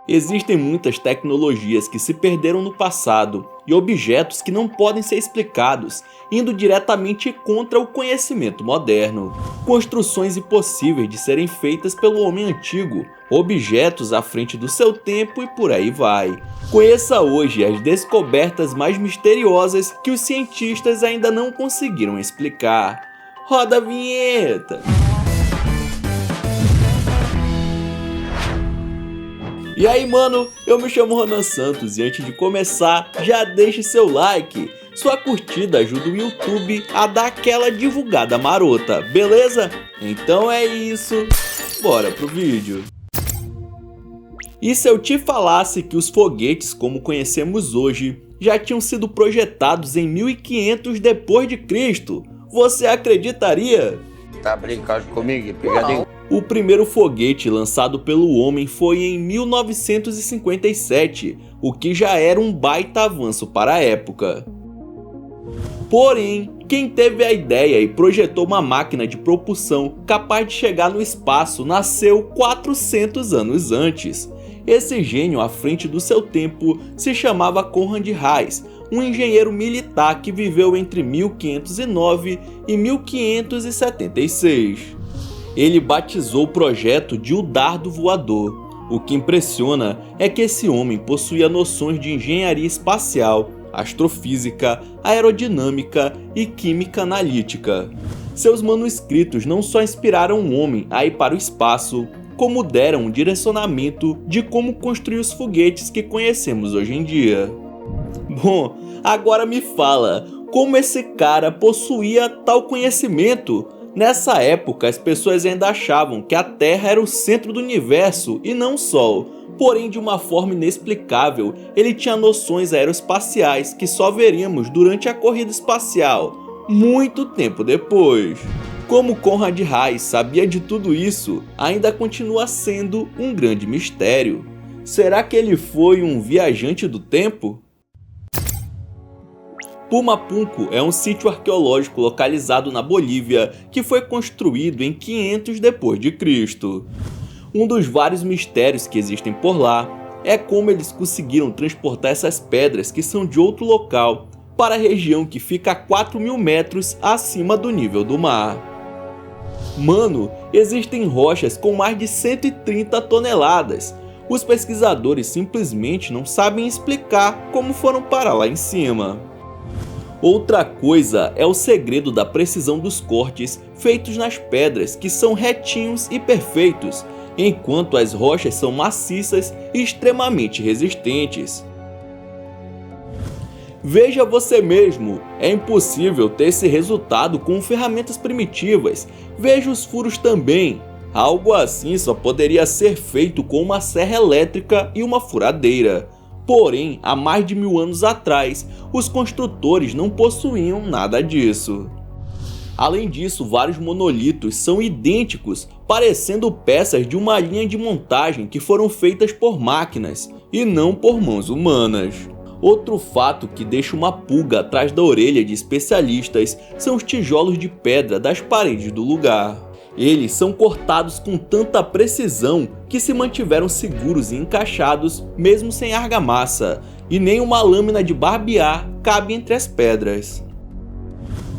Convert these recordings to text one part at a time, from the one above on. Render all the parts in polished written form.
Existem muitas tecnologias que se perderam no passado e objetos que não podem ser explicados, indo diretamente contra o conhecimento moderno. Construções impossíveis de serem feitas pelo homem antigo, objetos à frente do seu tempo e por aí vai. Conheça hoje as descobertas mais misteriosas que os cientistas ainda não conseguiram explicar. Roda a vinheta! E aí, mano, eu me chamo Ronan Santos e antes de começar, já deixe seu like. Sua curtida ajuda o YouTube a dar aquela divulgada marota, beleza? Então é isso, bora pro vídeo. E se eu te falasse que os foguetes como conhecemos hoje já tinham sido projetados em 1500 depois de Cristo, você acreditaria? Tá brincando comigo, pegadinho? O primeiro foguete lançado pelo homem foi em 1957, o que já era um baita avanço para a época. Porém, quem teve a ideia e projetou uma máquina de propulsão capaz de chegar no espaço nasceu 400 anos antes. Esse gênio à frente do seu tempo se chamava Conrad Hayes, um engenheiro militar que viveu entre 1509 e 1576. Ele batizou o projeto de o dardo voador. O que impressiona é que esse homem possuía noções de engenharia espacial, astrofísica, aerodinâmica e química analítica. Seus manuscritos não só inspiraram o homem a ir para o espaço, como deram um direcionamento de como construir os foguetes que conhecemos hoje em dia. Bom, agora me fala, como esse cara possuía tal conhecimento? Nessa época, as pessoas ainda achavam que a Terra era o centro do universo e não o Sol. Porém, de uma forma inexplicável, ele tinha noções aeroespaciais que só veríamos durante a corrida espacial, muito tempo depois. Como Conrad Hayes sabia de tudo isso, ainda continua sendo um grande mistério. Será que ele foi um viajante do tempo? Pumapunku é um sítio arqueológico localizado na Bolívia que foi construído em 500 depois de Cristo. Um dos vários mistérios que existem por lá é como eles conseguiram transportar essas pedras que são de outro local para a região que fica a 4.000 metros acima do nível do mar. Mano, existem rochas com mais de 130 toneladas. Os pesquisadores simplesmente não sabem explicar como foram parar lá em cima. Outra coisa é o segredo da precisão dos cortes feitos nas pedras, que são retinhos e perfeitos, enquanto as rochas são maciças e extremamente resistentes. Veja você mesmo, é impossível ter esse resultado com ferramentas primitivas. Veja os furos também. Algo assim só poderia ser feito com uma serra elétrica e uma furadeira. Porém, há mais de 1000 anos atrás, os construtores não possuíam nada disso. Além disso, vários monolitos são idênticos, parecendo peças de uma linha de montagem que foram feitas por máquinas e não por mãos humanas. Outro fato que deixa uma pulga atrás da orelha de especialistas são os tijolos de pedra das paredes do lugar. Eles são cortados com tanta precisão que se mantiveram seguros e encaixados mesmo sem argamassa, e nem uma lâmina de barbear cabe entre as pedras.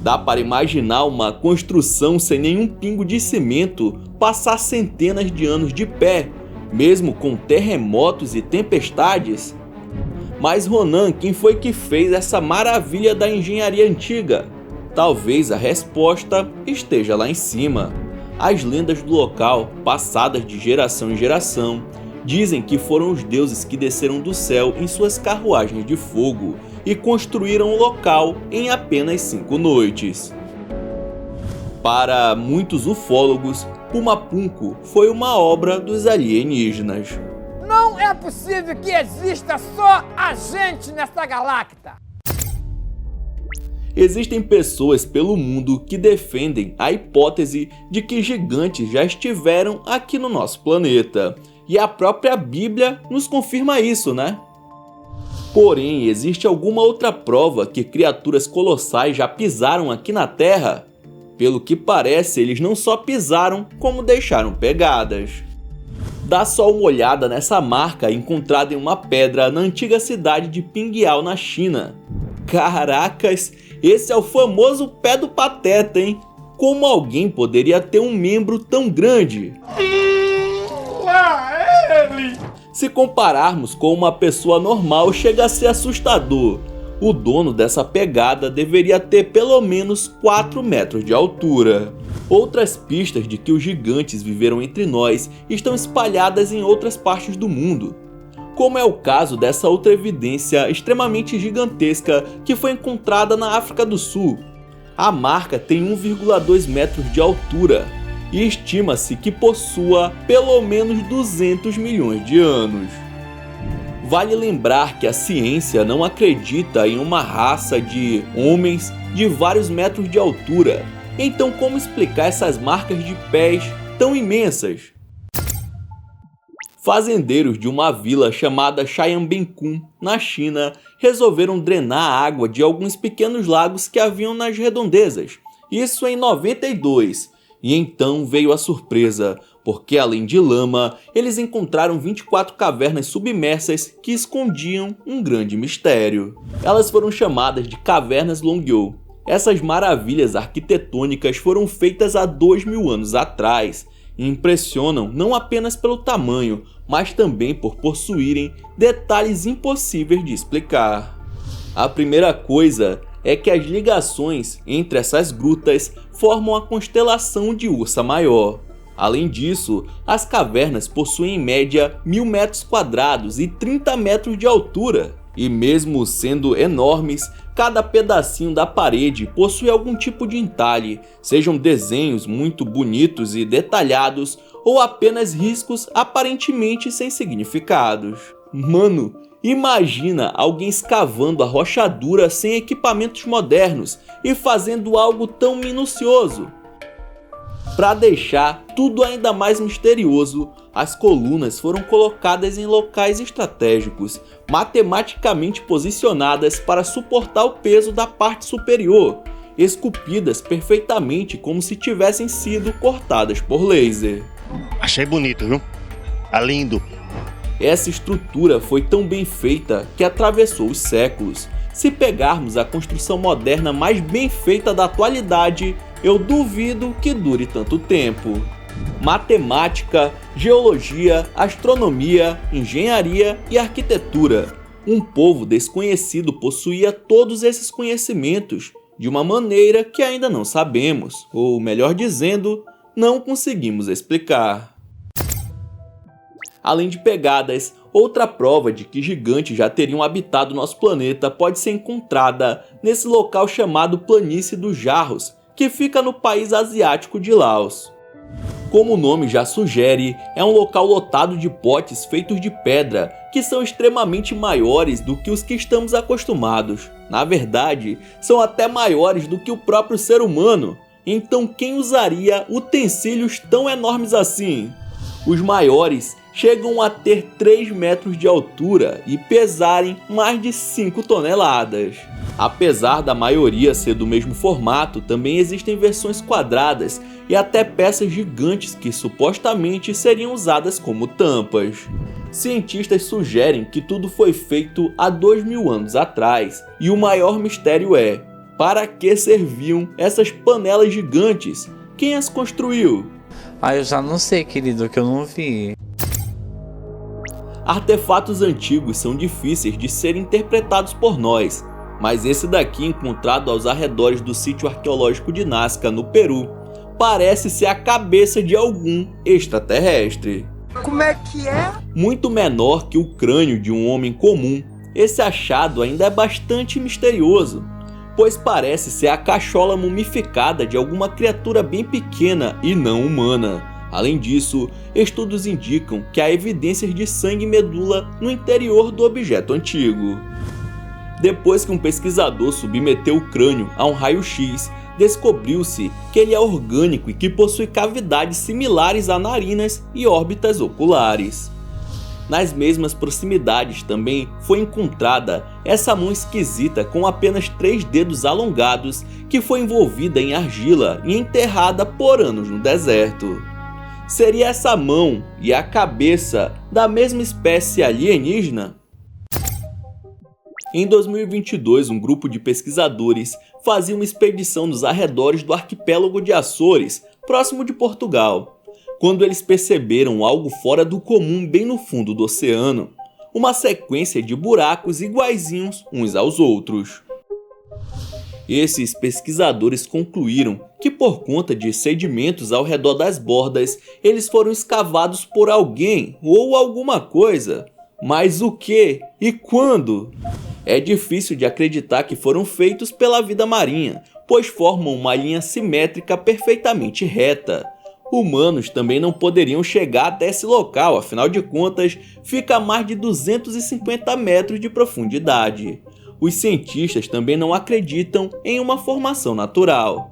Dá para imaginar uma construção sem nenhum pingo de cimento passar centenas de anos de pé, mesmo com terremotos e tempestades? Mas Ronan, quem foi que fez essa maravilha da engenharia antiga? Talvez a resposta esteja lá em cima. As lendas do local, passadas de geração em geração, dizem que foram os deuses que desceram do céu em suas carruagens de fogo e construíram o local em apenas 5 noites. Para muitos ufólogos, Pumapunku foi uma obra dos alienígenas. Não é possível que exista só a gente nessa galáctica! Existem pessoas pelo mundo que defendem a hipótese de que gigantes já estiveram aqui no nosso planeta. E a própria Bíblia nos confirma isso, né? Porém, existe alguma outra prova que criaturas colossais já pisaram aqui na Terra? Pelo que parece, eles não só pisaram, como deixaram pegadas. Dá só uma olhada nessa marca encontrada em uma pedra na antiga cidade de Pingyao, na China. Caracas, esse é o famoso pé do Pateta, hein? Como alguém poderia ter um membro tão grande? Se compararmos com uma pessoa normal, chega a ser assustador. O dono dessa pegada deveria ter pelo menos 4 metros de altura. Outras pistas de que os gigantes viveram entre nós estão espalhadas em outras partes do mundo, como é o caso dessa outra evidência extremamente gigantesca que foi encontrada na África do Sul. A marca tem 1,2 metros de altura e estima-se que possua pelo menos 200 milhões de anos. Vale lembrar que a ciência não acredita em uma raça de homens de vários metros de altura. Então, como explicar essas marcas de pés tão imensas? Fazendeiros de uma vila chamada Xianbencun, na China, resolveram drenar a água de alguns pequenos lagos que haviam nas redondezas. Isso em 92. E então veio a surpresa, porque além de lama, eles encontraram 24 cavernas submersas que escondiam um grande mistério. Elas foram chamadas de Cavernas Longyou. Essas maravilhas arquitetônicas foram feitas há 2000 anos atrás e impressionam não apenas pelo tamanho, mas também por possuírem detalhes impossíveis de explicar. A primeira coisa é que as ligações entre essas grutas formam a constelação de Ursa Maior. Além disso, as cavernas possuem em média 1000 metros quadrados e 30 metros de altura. E mesmo sendo enormes, cada pedacinho da parede possui algum tipo de entalhe, sejam desenhos muito bonitos e detalhados ou apenas riscos aparentemente sem significados. Mano, imagina alguém escavando a rocha dura sem equipamentos modernos e fazendo algo tão minucioso. Para deixar tudo ainda mais misterioso, as colunas foram colocadas em locais estratégicos, matematicamente posicionadas para suportar o peso da parte superior, esculpidas perfeitamente como se tivessem sido cortadas por laser. Achei bonito, viu? Tá lindo. Essa estrutura foi tão bem feita que atravessou os séculos. Se pegarmos a construção moderna mais bem feita da atualidade, eu duvido que dure tanto tempo. Matemática, geologia, astronomia, engenharia e arquitetura. Um povo desconhecido possuía todos esses conhecimentos de uma maneira que ainda não sabemos, ou melhor dizendo, não conseguimos explicar. Além de pegadas, outra prova de que gigantes já teriam habitado nosso planeta pode ser encontrada nesse local chamado Planície dos Jarros, que fica no país asiático de Laos. Como o nome já sugere, é um local lotado de potes feitos de pedra, que são extremamente maiores do que os que estamos acostumados. Na verdade, são até maiores do que o próprio ser humano. Então quem usaria utensílios tão enormes assim? Os maiores chegam a ter 3 metros de altura e pesarem mais de 5 toneladas. Apesar da maioria ser do mesmo formato, também existem versões quadradas e até peças gigantes que supostamente seriam usadas como tampas. Cientistas sugerem que tudo foi feito há 2000 anos atrás, e o maior mistério é: para que serviam essas panelas gigantes? Quem as construiu? Eu já não sei, querido, que eu não vi. Artefatos antigos são difíceis de serem interpretados por nós, mas esse daqui, encontrado aos arredores do sítio arqueológico de Nazca, no Peru, parece ser a cabeça de algum extraterrestre. Como é que é? Muito menor que o crânio de um homem comum, esse achado ainda é bastante misterioso, pois parece ser a cachola mumificada de alguma criatura bem pequena e não humana. Além disso, estudos indicam que há evidências de sangue e medula no interior do objeto antigo. Depois que um pesquisador submeteu o crânio a um raio-x, descobriu-se que ele é orgânico e que possui cavidades similares a narinas e órbitas oculares. Nas mesmas proximidades também foi encontrada essa mão esquisita com apenas 3 dedos alongados que foi envolvida em argila e enterrada por anos no deserto. Seria essa mão e a cabeça da mesma espécie alienígena? Em 2022, um grupo de pesquisadores fazia uma expedição nos arredores do arquipélago de Açores, próximo de Portugal, quando eles perceberam algo fora do comum bem no fundo do oceano, uma sequência de buracos iguaizinhos uns aos outros. Esses pesquisadores concluíram que por conta de sedimentos ao redor das bordas, eles foram escavados por alguém ou alguma coisa. Mas o que e quando? É difícil de acreditar que foram feitos pela vida marinha, pois formam uma linha simétrica perfeitamente reta. Humanos também não poderiam chegar até esse local, afinal de contas, fica a mais de 250 metros de profundidade. Os cientistas também não acreditam em uma formação natural.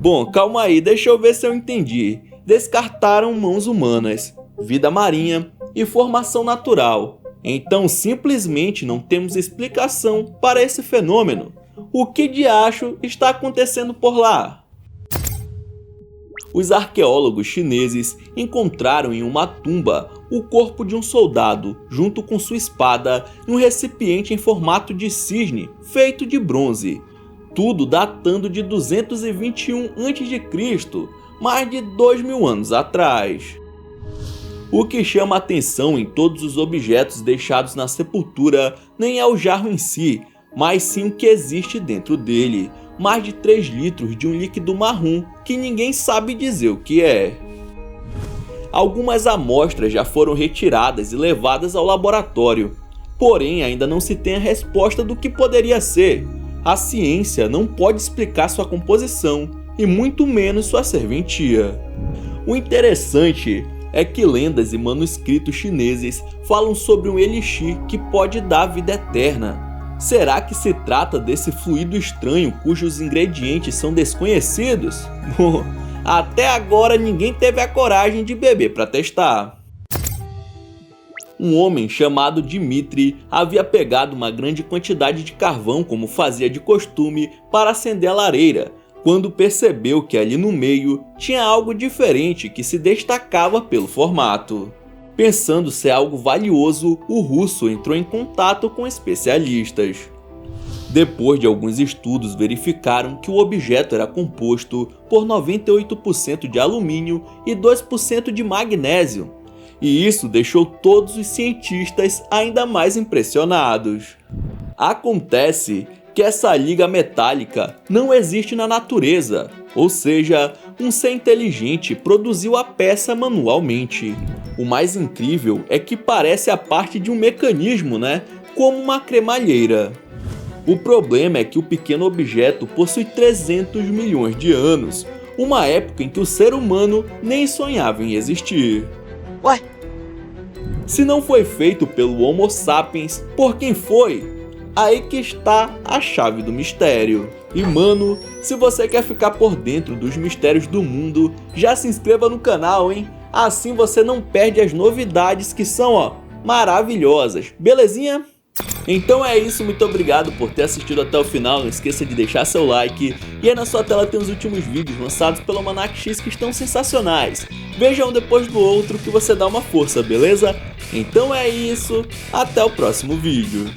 Bom, calma aí, deixa eu ver se eu entendi. Descartaram mãos humanas, vida marinha e formação natural. Então simplesmente não temos explicação para esse fenômeno. O que diacho está acontecendo por lá? Os arqueólogos chineses encontraram em uma tumba o corpo de um soldado, junto com sua espada e um recipiente em formato de cisne, feito de bronze. Tudo datando de 221 a.C., mais de 2.000 anos atrás. O que chama a atenção em todos os objetos deixados na sepultura nem é o jarro em si, mas sim o que existe dentro dele. Mais de 3 litros de um líquido marrom que ninguém sabe dizer o que é. Algumas amostras já foram retiradas e levadas ao laboratório, porém ainda não se tem a resposta do que poderia ser. A ciência não pode explicar sua composição e muito menos sua serventia. O interessante é que lendas e manuscritos chineses falam sobre um elixir que pode dar vida eterna. Será que se trata desse fluido estranho cujos ingredientes são desconhecidos? Bom, até agora ninguém teve a coragem de beber para testar. Um homem chamado Dmitri havia pegado uma grande quantidade de carvão, como fazia de costume, para acender a lareira, quando percebeu que ali no meio tinha algo diferente que se destacava pelo formato. Pensando ser algo valioso, o russo entrou em contato com especialistas. Depois de alguns estudos, verificaram que o objeto era composto por 98% de alumínio e 2% de magnésio. E isso deixou todos os cientistas ainda mais impressionados. Acontece que essa liga metálica não existe na natureza, ou seja, um ser inteligente produziu a peça manualmente. O mais incrível é que parece a parte de um mecanismo, como uma cremalheira. O problema é que o pequeno objeto possui 300 milhões de anos, uma época em que o ser humano nem sonhava em existir. Ué? Se não foi feito pelo Homo sapiens, por quem foi? Aí que está a chave do mistério. E mano, se você quer ficar por dentro dos mistérios do mundo, já se inscreva no canal, hein? Assim você não perde as novidades que são, maravilhosas. Belezinha? Então é isso, muito obrigado por ter assistido até o final, não esqueça de deixar seu like. E aí na sua tela tem os últimos vídeos lançados pelo Almanac X que estão sensacionais. Veja um depois do outro que você dá uma força, beleza? Então é isso, até o próximo vídeo.